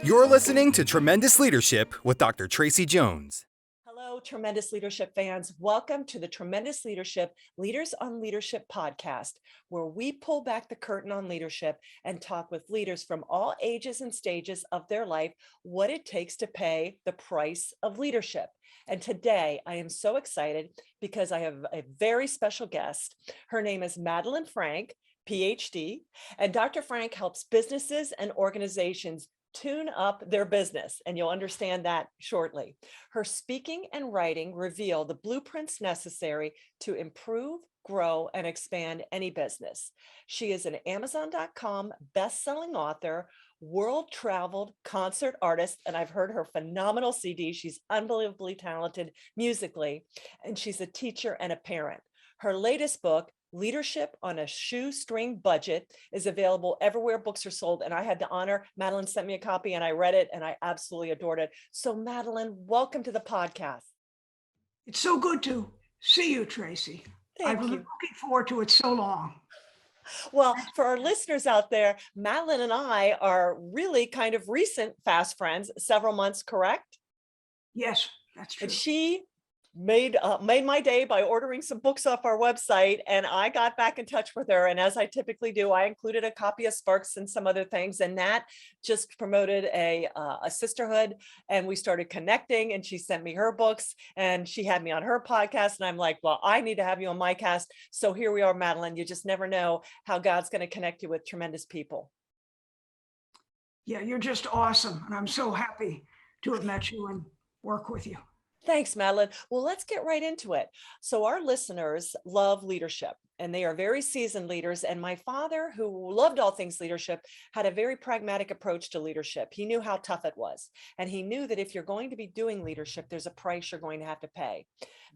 You're listening to Tremendous Leadership with Dr. Tracy Jones. Hello, Tremendous Leadership fans. Welcome to the Tremendous Leadership Leaders on Leadership podcast, where we pull back the curtain on leadership and talk with leaders from all ages and stages of their life, what it takes to pay the price of leadership. And today I am so excited because I have a very special guest. Her name is Madeline Frank, PhD, and Dr. Frank helps businesses and organizations tune up their business, and you'll understand that shortly. Her speaking and writing reveal the blueprints necessary to improve, grow, and expand any business. She is an Amazon.com best-selling author, world-traveled concert artist, and I've heard her phenomenal CD. She's unbelievably talented musically, and she's a teacher and a parent. Her latest book, Leadership on a Shoestring Budget, is available everywhere books are sold. And I had the honor, Madeline sent me a copy and I read it and I absolutely adored it. So Madeline, welcome to the podcast. It's so good to see you, Tracy. I've been looking forward to it so long. Well, for our listeners out there, Madeline and I are really kind of recent fast friends, several months, correct? Yes, that's true. And she made my day by ordering some books off our website, and I got back in touch with her. And as I typically do, I included a copy of Sparks and some other things, and that just promoted a sisterhood. And we started connecting, and she sent me her books, and she had me on her podcast. And I'm like, well, I need to have you on my cast. So here we are, Madeline. You just never know how God's going to connect you with tremendous people. Yeah, you're just awesome, and I'm so happy to have met you and work with you. Thanks, Madeline. Well, let's get right into it. So our listeners love leadership, and they are very seasoned leaders. And my father, who loved all things leadership, had a very pragmatic approach to leadership. He knew how tough it was. And he knew that if you're going to be doing leadership, there's a price you're going to have to pay.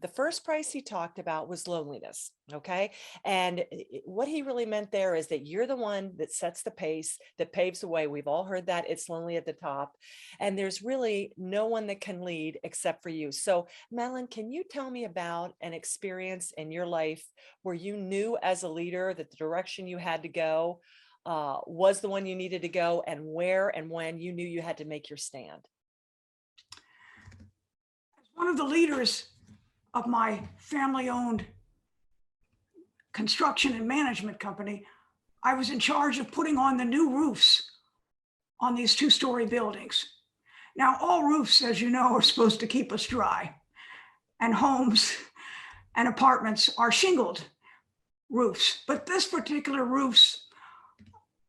The first price he talked about was loneliness. Okay. And what he really meant there is that you're the one that sets the pace, that paves the way. We've all heard that it's lonely at the top. And there's really no one that can lead except for you. So, Madeline, can you tell me about an experience in your life where you knew as a leader that the direction you had to go was the one you needed to go, and where and when you knew you had to make your stand? As one of the leaders of my family-owned construction and management company, I was in charge of putting on the new roofs on these two-story buildings. Now, all roofs, as you know, are supposed to keep us dry, and homes and apartments are shingled roofs, but this particular roofs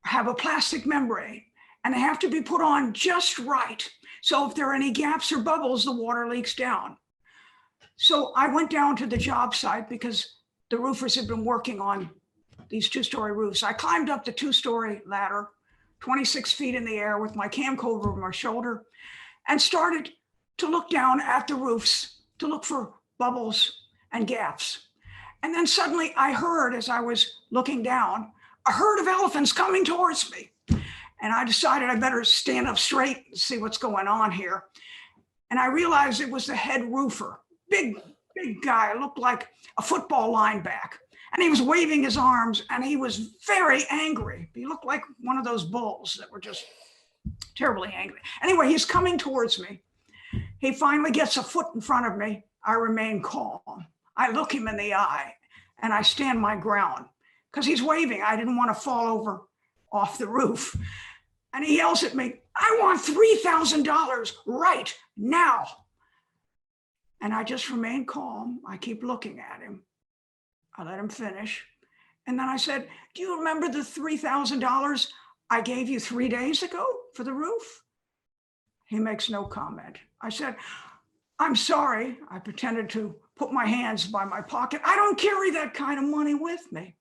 have a plastic membrane, and they have to be put on just right. So if there are any gaps or bubbles, the water leaks down. So I went down to the job site because the roofers had been working on these two-story roofs. I climbed up the two-story ladder, 26 feet in the air with my camcorder over my shoulder, and started to look down at the roofs to look for bubbles and gaps. And then suddenly I heard, as I was looking down, a herd of elephants coming towards me. And I decided I better stand up straight and see what's going on here. And I realized it was the head roofer, big guy, looked like a football linebacker. And he was waving his arms, and he was very angry. He looked like one of those bulls that were just terribly angry. Anyway, he's coming towards me. He finally gets a foot in front of me. I remain calm. I look him in the eye, and I stand my ground because he's waving. I didn't want to fall over off the roof. And he yells at me, "I want $3,000 right now." And I just remain calm. I keep looking at him. I let him finish. And then I said, "Do you remember the $3,000 I gave you 3 days ago for the roof?" He makes no comment. I said, "I'm sorry." I pretended to put my hands by my pocket. "I don't carry that kind of money with me."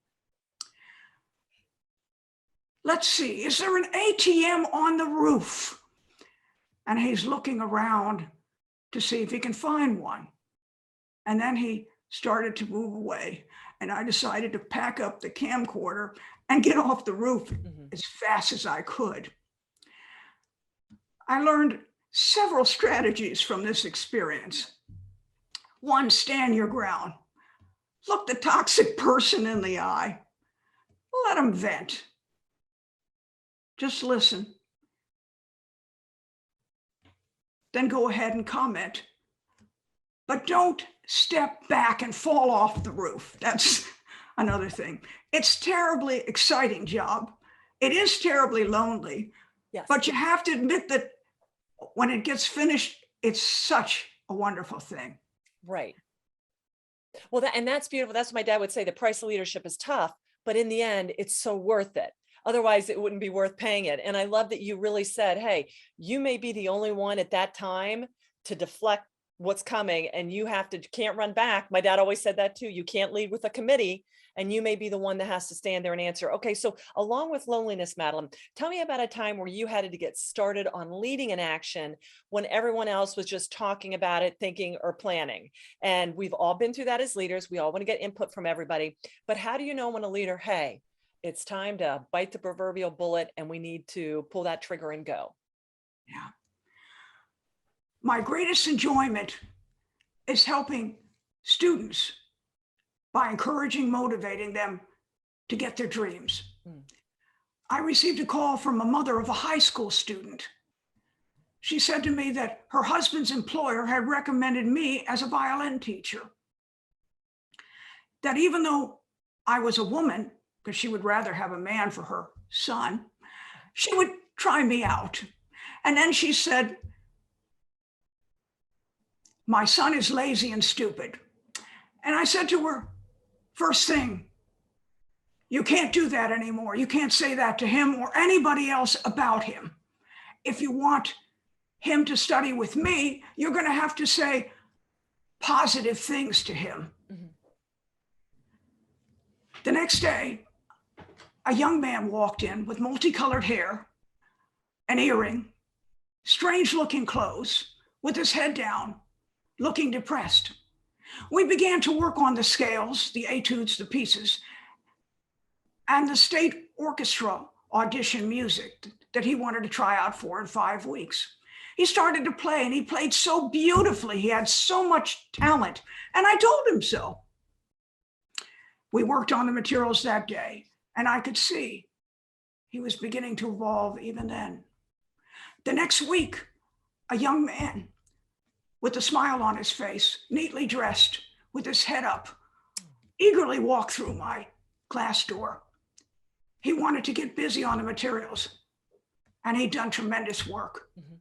"Let's see, is there an ATM on the roof?" And he's looking around to see if he can find one. And then he started to move away. And I decided to pack up the camcorder and get off the roof as fast as I could. I learned several strategies from this experience. One, stand your ground. Look the toxic person in the eye. Let them vent. Just listen. then go ahead and comment. But don't step back and fall off the roof. That's another thing. It's terribly exciting job. It is terribly lonely, Yes. but you have to admit that when it gets finished, it's such a wonderful thing. Right. Well, and that's beautiful. That's what my dad would say. The price of leadership is tough, but in the end, it's so worth it. Otherwise, it wouldn't be worth paying it. And I love that you really said, hey, you may be the only one at that time to deflect what's coming, and you can't run back. My dad always said that too. You can't lead with a committee, and you may be the one that has to stand there and answer. Okay, so along with loneliness, Madeline, tell me about a time where you had to get started on leading an action when everyone else was just talking about it, thinking, or planning. And we've all been through that as leaders. We all want to get input from everybody. But how do you know when a leader, hey, it's time to bite the proverbial bullet and we need to pull that trigger and go? Yeah. My greatest enjoyment is helping students by encouraging, motivating them to get their dreams. I received a call from a mother of a high school student. She said to me that her husband's employer had recommended me as a violin teacher. That even though I was a woman, because she would rather have a man for her son, she would try me out. And then she said, my son is lazy and stupid. And I said to her, first thing, you can't do that anymore. You can't say that to him or anybody else about him. If you want him to study with me, you're going to have to say positive things to him. Mm-hmm. The next day, a young man walked in with multicolored hair, an earring, strange looking clothes, with his head down, looking depressed. We began to work on the scales, the etudes, the pieces, and the state orchestra audition music that he wanted to try out for in 5 weeks. He started to play, and he played so beautifully. He had so much talent, and I told him so. We worked on the materials that day, and I could see he was beginning to evolve even then. The next week, a young man with a smile on his face, neatly dressed, with his head up, eagerly walked through my class door. He wanted to get busy on the materials, and he'd done tremendous work. Mm-hmm.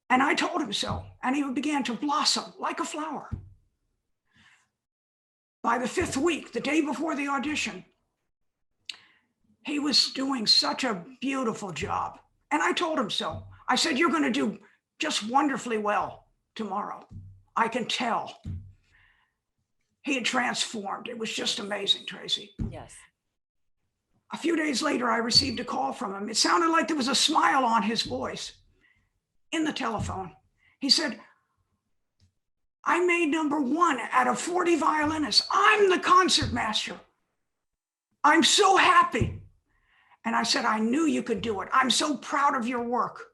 And I told him so, and he began to blossom like a flower. By the 5th week, the day before the audition, he was doing such a beautiful job. And I told him so. I said, you're going to do just wonderfully well tomorrow. I can tell. He had transformed. It was just amazing, Tracy. Yes. A few days later, I received a call from him. It sounded like there was a smile on his voice in the telephone. He said, I made #1 out of 40 violinists. I'm the concertmaster. I'm so happy. And I said, I knew you could do it. I'm so proud of your work.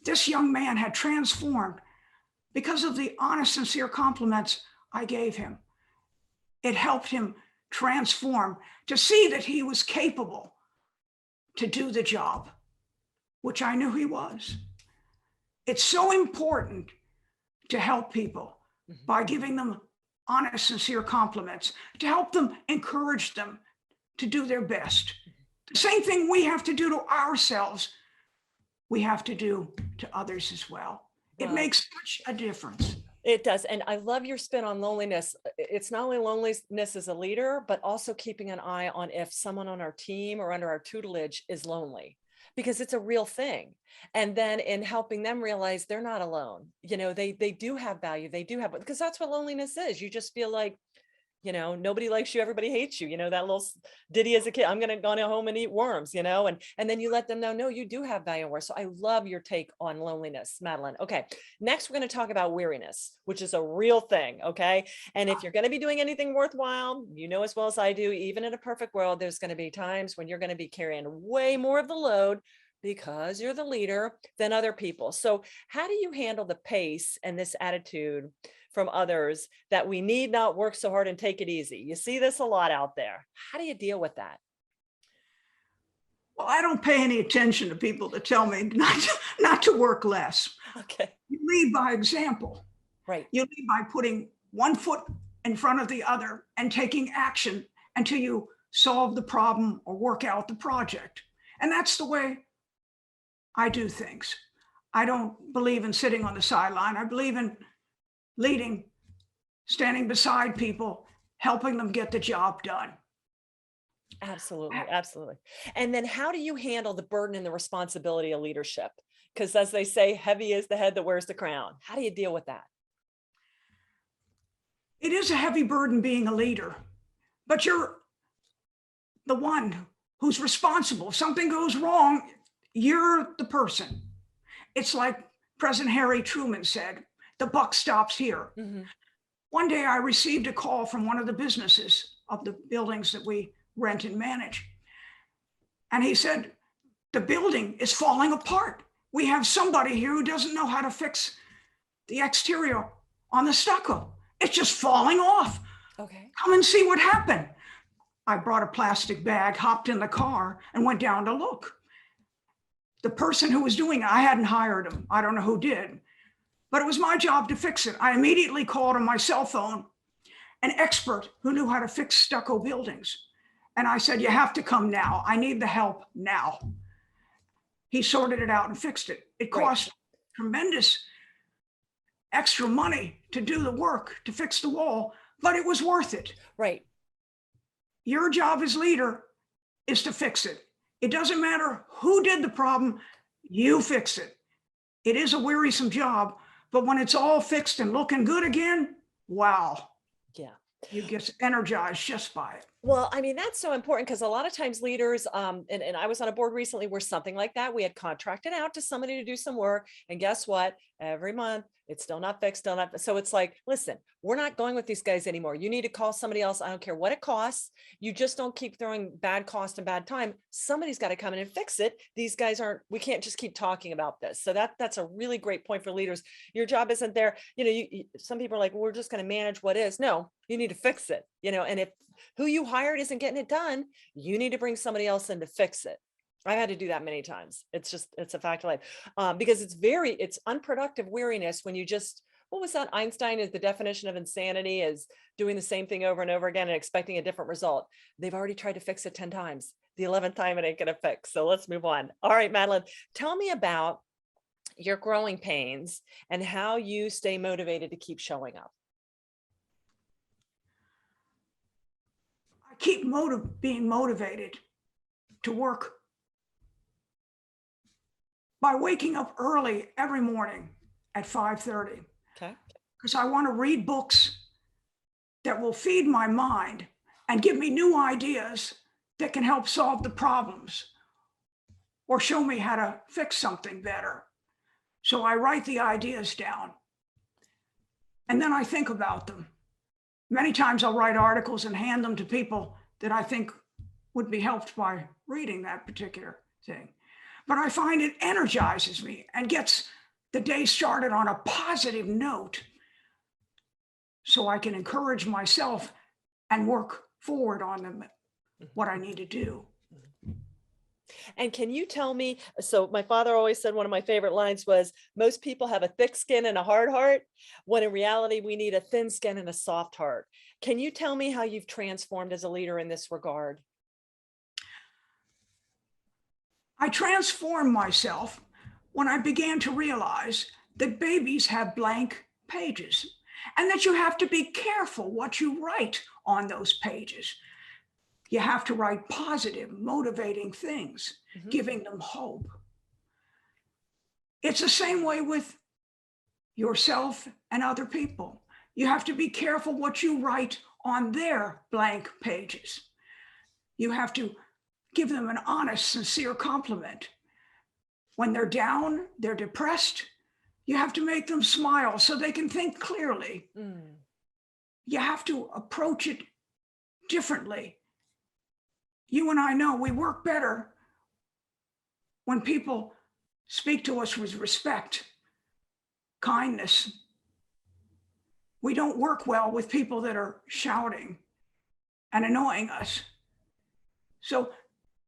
This young man had transformed because of the honest, sincere compliments I gave him. It helped him transform to see that he was capable to do the job, which I knew he was. It's so important to help people by giving them honest, sincere compliments, to help them, encourage them to do their best. The same thing we have to do to ourselves, we have to do to others as well. It makes such a difference. It does. And I love your spin on loneliness. It's not only loneliness as a leader, but also keeping an eye on if someone on our team or under our tutelage is lonely, because it's a real thing. And then in helping them realize they're not alone, you know, they do have value. They do have, because that's what loneliness is. You just feel like, you know, nobody likes you, everybody hates you, you know, that little ditty as a kid, I'm going to go home and eat worms, you know, and then you let them know, no, you do have value and worth. So I love your take on loneliness, Madeline. Okay. Next, we're going to talk about weariness, which is a real thing. Okay. And if you're going to be doing anything worthwhile, you know, as well as I do, even in a perfect world, there's going to be times when you're going to be carrying way more of the load because you're the leader than other people. So how do you handle the pace and this attitude from others that we need not work so hard and take it easy? You see this a lot out there. How do you deal with that? Well, I don't pay any attention to people that tell me not to work less. Okay. You lead by example. Right. You lead by putting one foot in front of the other and taking action until you solve the problem or work out the project. And that's the way I do things. I don't believe in sitting on the sideline. I believe in leading, standing beside people, helping them get the job done. Absolutely. Absolutely. And then how do you handle the burden and the responsibility of leadership? Because as they say, heavy is the head that wears the crown. How do you deal with that? It is a heavy burden being a leader, but you're the one who's responsible. If something goes wrong, you're the person. It's like President Harry Truman said, the buck stops here. Mm-hmm. One day I received a call from one of the businesses of the buildings that we rent and manage. And he said, the building is falling apart. We have somebody here who doesn't know how to fix the exterior on the stucco. It's just falling off. Okay. Come and see what happened. I brought a plastic bag, hopped in the car, and went down to look. The person who was doing it, I hadn't hired him. I don't know who did, but it was my job to fix it. I immediately called on my cell phone an expert who knew how to fix stucco buildings. And I said, you have to come now. I need the help now. He sorted it out and fixed it. It cost tremendous extra money to do the work, to fix the wall, but it was worth it. Right. Your job as leader is to fix it. It doesn't matter who did the problem, you fix it. It is a wearisome job, but when it's all fixed and looking good again, wow. Yeah. You get energized just by it. Well, I mean, that's so important because a lot of times leaders, and I was on a board recently where something like that, we had contracted out to somebody to do some work. And guess what? Every month, it's still not fixed, still not. So it's like, listen, we're not going with these guys anymore. You need to call somebody else. I don't care what it costs. You just don't keep throwing bad cost and bad time. Somebody's got to come in and fix it. These guys we can't just keep talking about this. So that's a really great point for leaders. Your job isn't there. Some people are like, well, we're just going to manage what is. No, you need to fix it, and if who you hired isn't getting it done, you need to bring somebody else in to fix it. I've had to do that many times. It's a fact of life, because it's unproductive weariness when you just, what was that? Einstein is the definition of insanity is doing the same thing over and over again and expecting a different result. They've already tried to fix it 10 times. The 11th time it ain't going to fix. So let's move on. All right, Madeline, tell me about your growing pains and how you stay motivated to keep showing up. I keep being motivated to work by waking up early every morning at 5:30. Okay. Because I want to read books that will feed my mind and give me new ideas that can help solve the problems or show me how to fix something better. So I write the ideas down and then I think about them. Many times I'll write articles and hand them to people that I think would be helped by reading that particular thing. But I find it energizes me and gets the day started on a positive note so I can encourage myself and work forward on what I need to do. And can you tell me, so my father always said one of my favorite lines was, most people have a thick skin and a hard heart, when in reality, we need a thin skin and a soft heart. Can you tell me how you've transformed as a leader in this regard? I transformed myself when I began to realize that babies have blank pages and that you have to be careful what you write on those pages. You have to write positive, motivating things, giving them hope. It's the same way with yourself and other people. You have to be careful what you write on their blank pages. You have to give them an honest, sincere compliment. When they're down, they're depressed, you have to make them smile so they can think clearly. You have to approach it differently. You and I know we work better when people speak to us with respect, kindness. We don't work well with people that are shouting and annoying us. So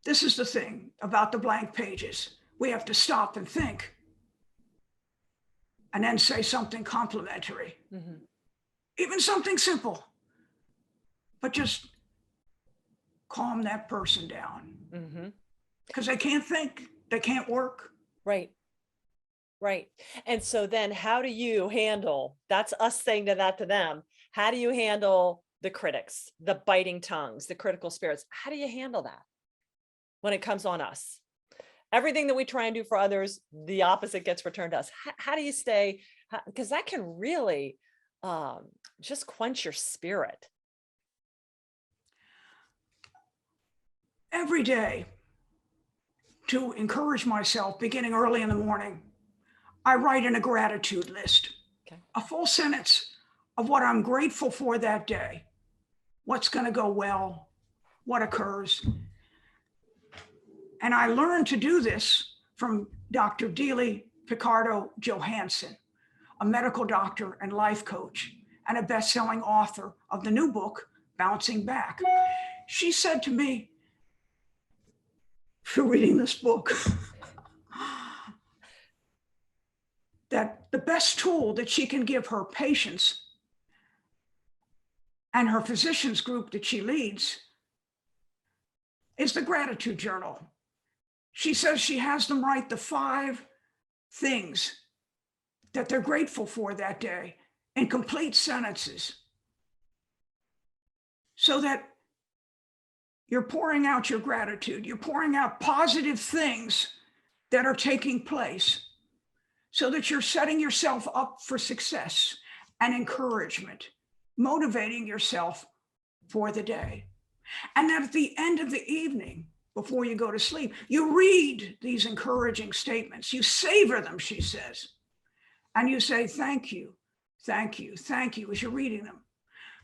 this is the thing about the blank pages. We have to stop and think and then say something complimentary, even something simple, but just calm that person down because they can't think, they can't work. Right. Right. And so then how do you handle, that's us saying that to them. How do you handle the critics, the biting tongues, the critical spirits? How do you handle that when it comes on us? Everything that we try and do for others, the opposite gets returned to us. How do you stay? Because that can really just quench your spirit. Every day, to encourage myself, beginning early in the morning, I write in a gratitude list, a full sentence of what I'm grateful for that day, what's going to go well, what occurs. And I learned to do this from Dr. Dealey Picardo Johansson, a medical doctor and life coach, and a best-selling author of the new book, Bouncing Back. She said to me, for reading this book, that the best tool that she can give her patients and her physicians group that she leads is the gratitude journal. She says she has them write the 5 things that they're grateful for that day in complete sentences, so that you're pouring out your gratitude. You're pouring out positive things that are taking place so that you're setting yourself up for success and encouragement, motivating yourself for the day. And that at the end of the evening, before you go to sleep, you read these encouraging statements. You savor them, she says. And you say, thank you, thank you, thank you, as you're reading them.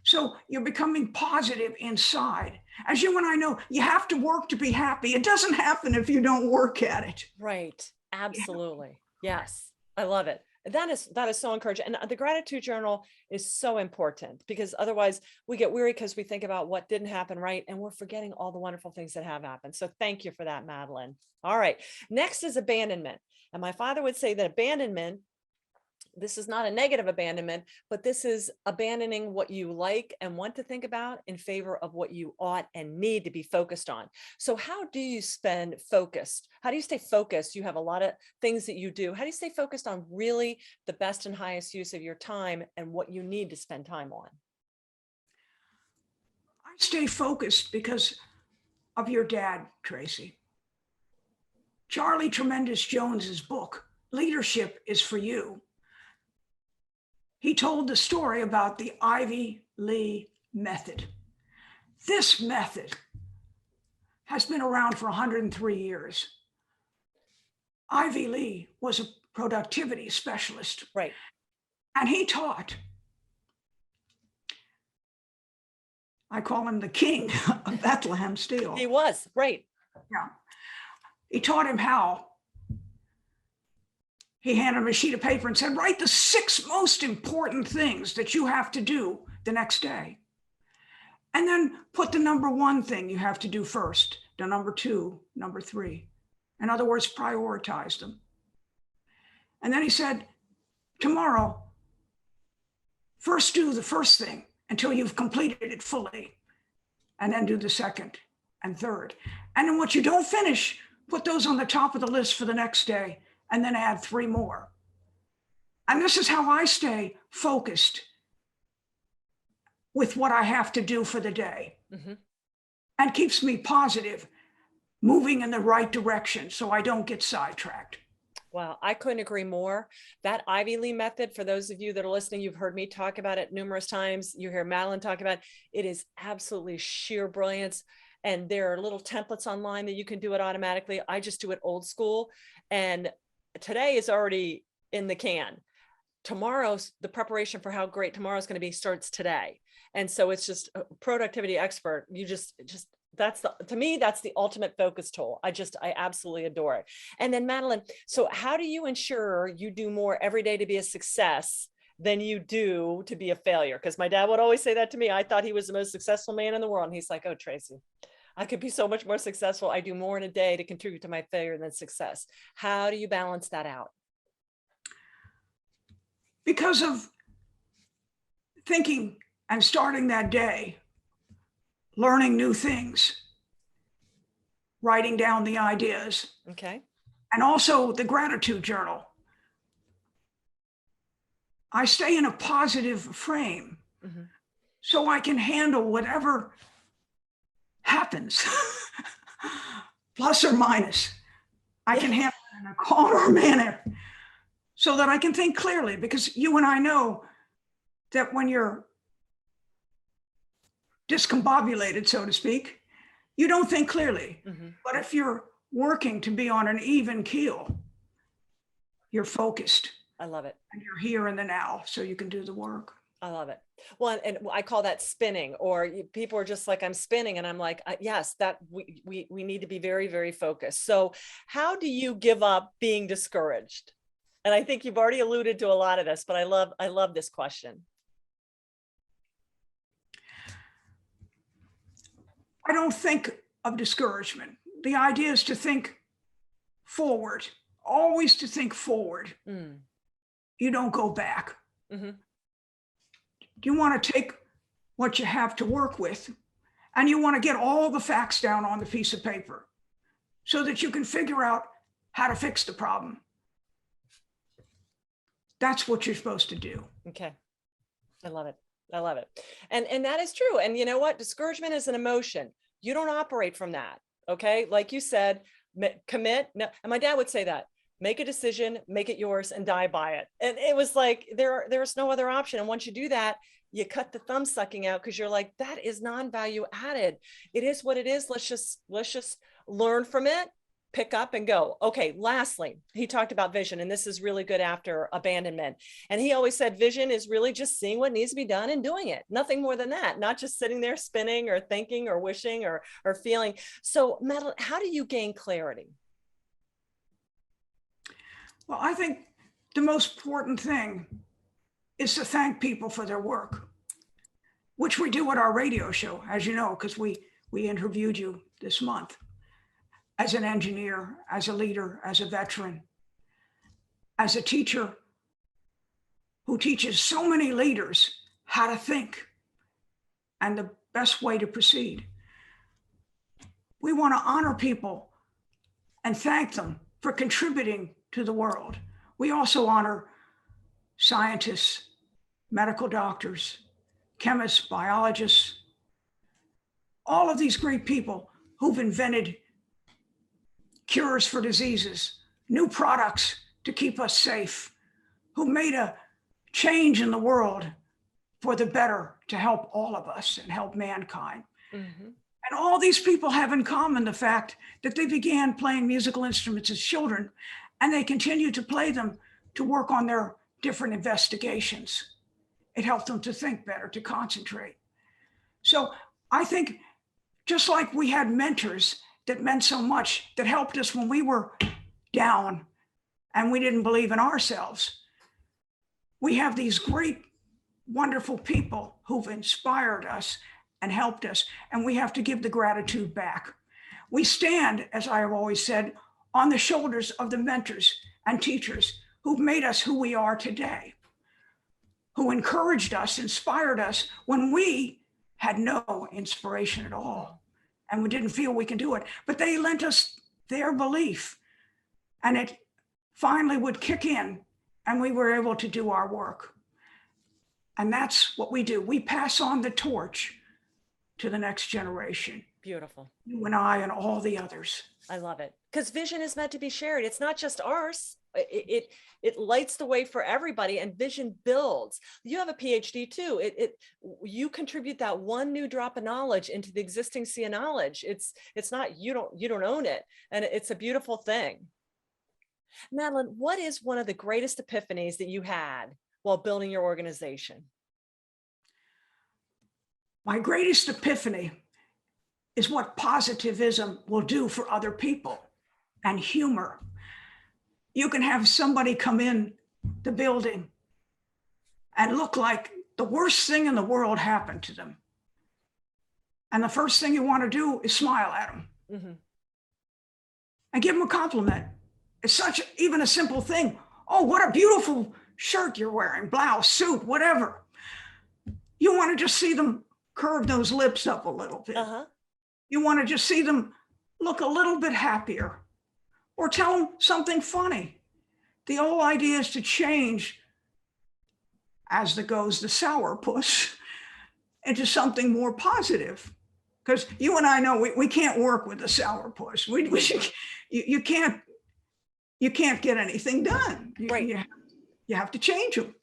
So you're becoming positive inside. As you and I know, you have to work to be happy. It doesn't happen if you don't work at it. Right. Absolutely. Yes. I love it. That is so encouraging. And the gratitude journal is so important, because otherwise we get weary because we think about what didn't happen right, and we're forgetting all the wonderful things that have happened. So thank you for that, Madeline. All right. Next is abandonment. And my father would say that abandonment, this is not a negative abandonment, but this is abandoning what you like and want to think about in favor of what you ought and need to be focused on. So how do you spend focused? How do you stay focused? You have a lot of things that you do. How do you stay focused on really the best and highest use of your time and what you need to spend time on? I stay focused because of your dad, Tracy. Charlie Tremendous Jones's book, Leadership is for You. He told the story about the Ivy Lee method. This method has been around for 103 years. Ivy Lee was a productivity specialist. Right. And he taught, I call him the king of Bethlehem Steel. He was, right. Yeah. He taught him how. He handed him a sheet of paper and said, write the 6 most important things that you have to do the next day. And then put the number 1 thing you have to do first, the number 2, number 3. In other words, prioritize them. And then he said, tomorrow, first do the first thing until you've completed it fully, and then do the second and third. And then what you don't finish, put those on the top of the list for the next day, and then add 3 more. And this is how I stay focused with what I have to do for the day, and keeps me positive, moving in the right direction so I don't get sidetracked. Wow, I couldn't agree more. That Ivy Lee method, for those of you that are listening, you've heard me talk about it numerous times. You hear Madeline talk about it. It is absolutely sheer brilliance. And there are little templates online that you can do it automatically. I just do it old school. And today is already in the can. Tomorrow's, the preparation for how great tomorrow's going to be starts today. And so it's just a productivity expert. You just to me, that's the ultimate focus tool. I absolutely adore it. And then Madeline, so how do you ensure you do more every day to be a success than you do to be a failure? Because my dad would always say that to me. I thought he was the most successful man in the world. And he's like, oh, Tracy, I could be so much more successful. I do more in a day to contribute to my failure than success. How do you balance that out? Because of thinking and starting that day, learning new things, writing down the ideas, Okay. and also the gratitude journal. I stay in a positive frame Mm-hmm. so I can handle whatever happens, plus or minus. I can handle it in a calmer manner so that I can think clearly, because you and I know that when you're discombobulated, so to speak, you don't think clearly. Mm-hmm. But if you're working to be on an even keel, you're focused I love it. and you're here in the now, so you can do the work. I love it. Well, and I call that spinning, or people are just like, I'm spinning. And I'm like, yes, that we need to be very, very focused. So how do you give up being discouraged? And I think you've already alluded to a lot of this, but I love this question. I don't think of discouragement. The idea is to think forward, always to think forward. Mm. You don't go back. Mm-hmm. You want to take what you have to work with, and you want to get all the facts down on the piece of paper so that you can figure out how to fix the problem. That's what you're supposed to do. Okay. I love it. I love it. And that is true. And you know what? Discouragement is an emotion. You don't operate from that. Okay. Like you said, commit. No, and my dad would say that. Make a decision, make it yours, and die by it. And it was like, there's no other option. And once you do that, you cut the thumb sucking out, because you're like, that is non-value added. It is what it is. Let's just learn from it, pick up and go. Okay. Lastly, he talked about vision, and this is really good after abandonment. And he always said, vision is really just seeing what needs to be done and doing it. Nothing more than that, not just sitting there spinning or thinking or wishing or feeling. So Madeline, how do you gain clarity? Well, I think the most important thing is to thank people for their work, which we do at our radio show, as you know, because we interviewed you this month as an engineer, as a leader, as a veteran, as a teacher who teaches so many leaders how to think and the best way to proceed. We want to honor people and thank them for contributing to the world. We also honor scientists, medical doctors, chemists, biologists, all of these great people who've invented cures for diseases, new products to keep us safe, who made a change in the world for the better to help all of us and help mankind. Mm-hmm. And all these people have in common the fact that they began playing musical instruments as children, and they continue to play them to work on their different investigations. It helped them to think better, to concentrate. So I think just like we had mentors that meant so much, that helped us when we were down and we didn't believe in ourselves, we have these great, wonderful people who've inspired us and helped us, and we have to give the gratitude back. We stand, as I have always said, on the shoulders of the mentors and teachers who've made us who we are today, who encouraged us, inspired us when we had no inspiration at all, and we didn't feel we could do it. But they lent us their belief, and it finally would kick in, and we were able to do our work. And that's what we do. We pass on the torch to the next generation. Beautiful. You and I and all the others. I love it. Because vision is meant to be shared. It's not just ours. It lights the way for everybody, and vision builds. You have a PhD too. You contribute that one new drop of knowledge into the existing sea of knowledge. It's not, you don't own it. And it's a beautiful thing. Madeline, what is one of the greatest epiphanies that you had while building your organization? My greatest epiphany is what positivism will do for other people, and humor. You can have somebody come in the building and look like the worst thing in the world happened to them. And the first thing you want to do is smile at them and give them a compliment. It's even a simple thing. Oh, what a beautiful shirt you're wearing, blouse, suit, whatever. You want to just see them curve those lips up a little bit. You want to just see them look a little bit happier, or tell them something funny. The whole idea is to change, as goes the sourpuss, into something more positive. Because you and I know we can't work with the sourpuss. You can't get anything done. You have to change them.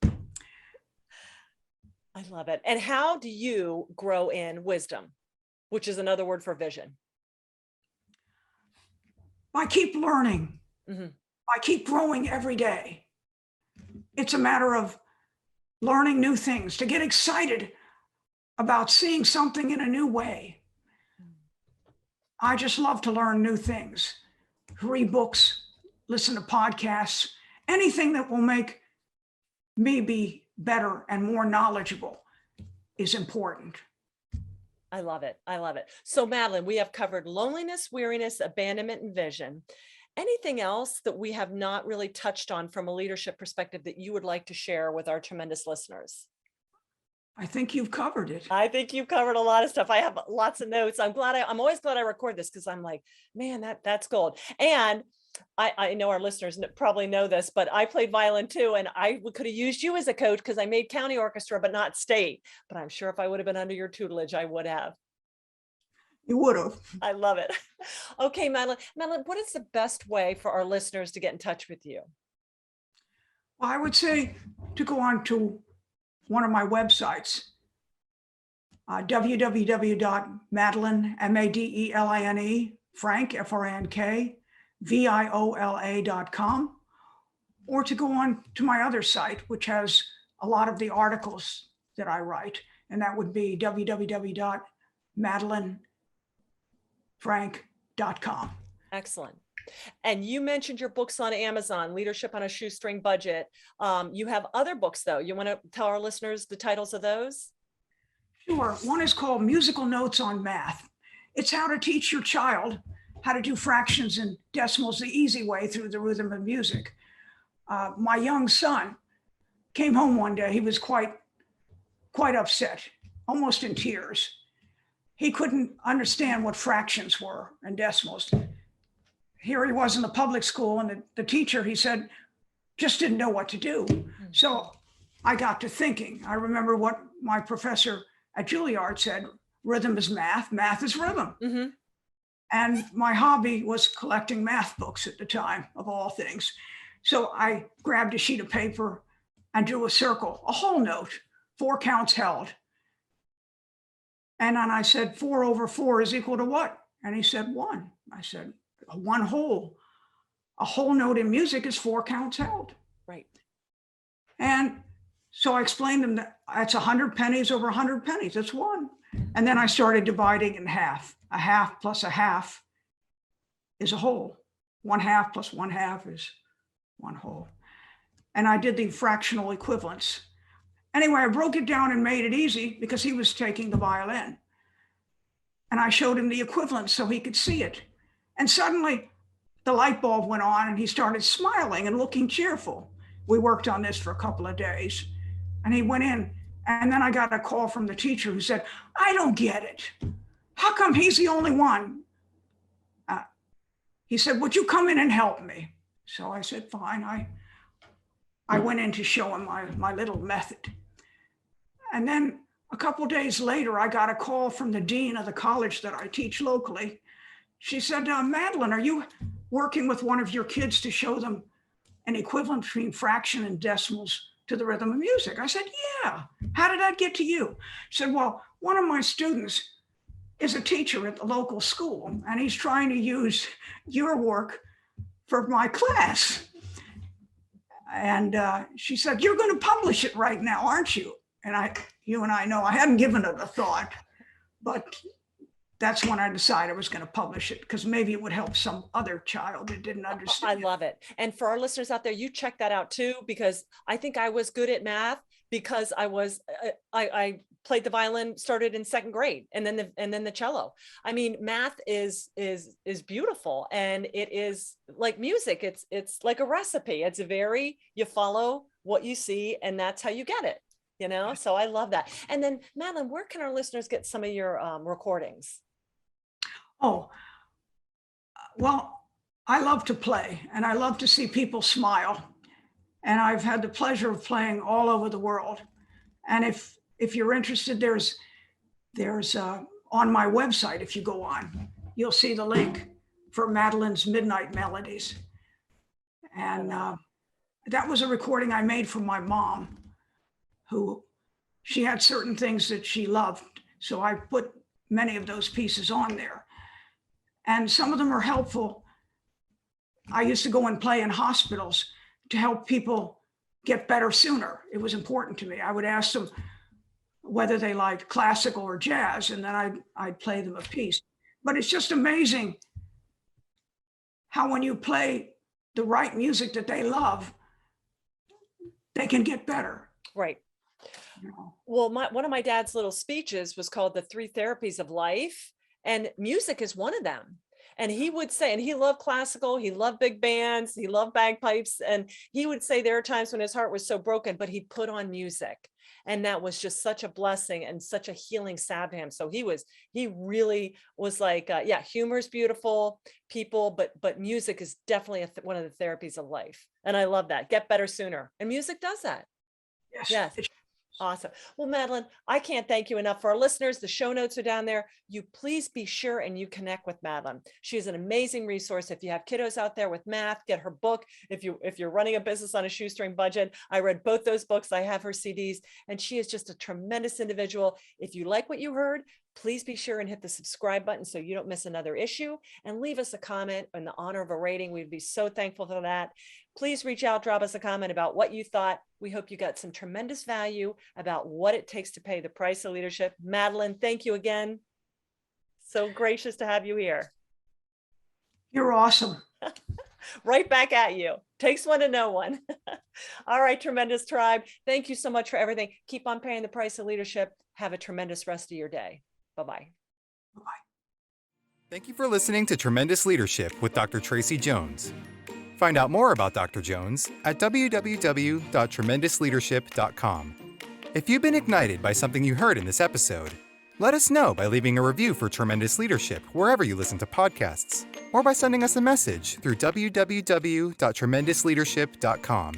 I love it. And how do you grow in wisdom, which is another word for vision? I keep learning. I keep growing every day. It's a matter of learning new things, to get excited about seeing something in a new way. I just love to learn new things, read books, listen to podcasts, anything that will make me be better and more knowledgeable is important. I love it. I love it. So Madeline, we have covered loneliness, weariness, abandonment, and vision. Anything else that we have not really touched on from a leadership perspective that you would like to share with our tremendous listeners? I think you've covered it. I think you've covered a lot of stuff. I have lots of notes. I'm always glad I record this, because I'm like, man, that's gold. And I know our listeners probably know this, but I played violin too. And I could have used you as a coach, because I made county orchestra, but not state. But I'm sure if I would have been under your tutelage, I would have. You would have. I love it. Okay, Madeline, what is the best way for our listeners to get in touch with you? Well, I would say to go on to one of my websites, www.madeline, Madeline, Frank, Frank, viola.com, or to go on to my other site, which has a lot of the articles that I write, and that would be www.madelinefrank.com. Excellent. And you mentioned your books on Amazon, Leadership on a Shoestring Budget. You have other books, though. You want to tell our listeners the titles of those? Sure. One is called Musical Notes on Math. It's how to teach your child how to do fractions and decimals the easy way through the rhythm of music. My young son came home one day. He was quite upset, almost in tears. He couldn't understand what fractions were and decimals. Here he was in the public school, and the teacher, he said, just didn't know what to do. So I got to thinking. I remember what my professor at Juilliard said: rhythm is math, math is rhythm. And my hobby was collecting math books at the time, of all things. So I grabbed a sheet of paper and drew a circle, a whole note, 4 counts held. And then I said, 4 over 4 is equal to what? And he said, 1. I said, one whole. A whole note in music is 4 counts held. Right. And so I explained to him that that's 100 pennies over 100 pennies. That's 1. And then I started dividing in half. A half plus a half is a whole. 1/2 plus 1/2 is 1 whole. And I did the fractional equivalence. Anyway, I broke it down and made it easy because he was taking the violin. And I showed him the equivalence so he could see it. And suddenly the light bulb went on and he started smiling and looking cheerful. We worked on this for a couple of days. And he went in, and then I got a call from the teacher who said, I don't get it. How come he's the only one? He said, would you come in and help me? So I said, fine. I went in to show him my little method. And then a couple of days later, I got a call from the dean of the college that I teach locally. She said, Madeline, are you working with one of your kids to show them an equivalent between fraction and decimals to the rhythm of music? I said, yeah. How did that get to you? She said, well, one of my students is a teacher at the local school, and he's trying to use your work for my class. And she said, you're going to publish it right now, aren't you? And you and I know I hadn't given it a thought, but that's when I decided I was going to publish it, because maybe it would help some other child that didn't understand. I love it. And for our listeners out there, you check that out too, because I think I was good at math because I played the violin, started in second grade, and then the cello. I mean, math is beautiful, and it is like music. It's like a recipe. It's you follow what you see, and that's how you get it. So I love that. And then, Madeline, where can our listeners get some of your recordings? Oh, well, I love to play, and I love to see people smile. And I've had the pleasure of playing all over the world. And if you're interested, there's on my website, if you go on, you'll see the link for Madeline's Midnight Melodies. And that was a recording I made for my mom, who she had certain things that she loved. So I put many of those pieces on there. And some of them are helpful. I used to go and play in hospitals to help people get better sooner. It was important to me. I would ask them whether they liked classical or jazz, and then I'd play them a piece. But it's just amazing how when you play the right music that they love, they can get better. Right. Well, one of my dad's little speeches was called The 3 Therapies of Life, and music is one of them. And he would say, and he loved classical, he loved big bands, he loved bagpipes. And he would say there are times when his heart was so broken, but he put on music. And that was just such a blessing and such a healing salve to him. So he really was like, humor is beautiful, people, but music is definitely one of the therapies of life. And I love that. Get better sooner. And music does that. Yes. Awesome. Well, Madeline, I can't thank you enough. For our listeners, the show notes are down there. You please be sure and you connect with Madeline. She is an amazing resource. If you have kiddos out there with math, get her book. If you're running a business on a shoestring budget, I read both those books. I have her CDs, and she is just a tremendous individual. If you like what you heard, please be sure and hit the subscribe button so you don't miss another issue, and leave us a comment in the honor of a rating. We'd be so thankful for that. Please reach out, drop us a comment about what you thought. We hope you got some tremendous value about what it takes to pay the price of leadership. Madeline, thank you again. So gracious to have you here. You're awesome. Right back at you. Takes one to know one. All right, tremendous tribe. Thank you so much for everything. Keep on paying the price of leadership. Have a tremendous rest of your day. Bye-bye. Bye-bye. Thank you for listening to Tremendous Leadership with Dr. Tracy Jones. Find out more about Dr. Jones at www.tremendousleadership.com. If you've been ignited by something you heard in this episode, let us know by leaving a review for Tremendous Leadership wherever you listen to podcasts, or by sending us a message through www.tremendousleadership.com.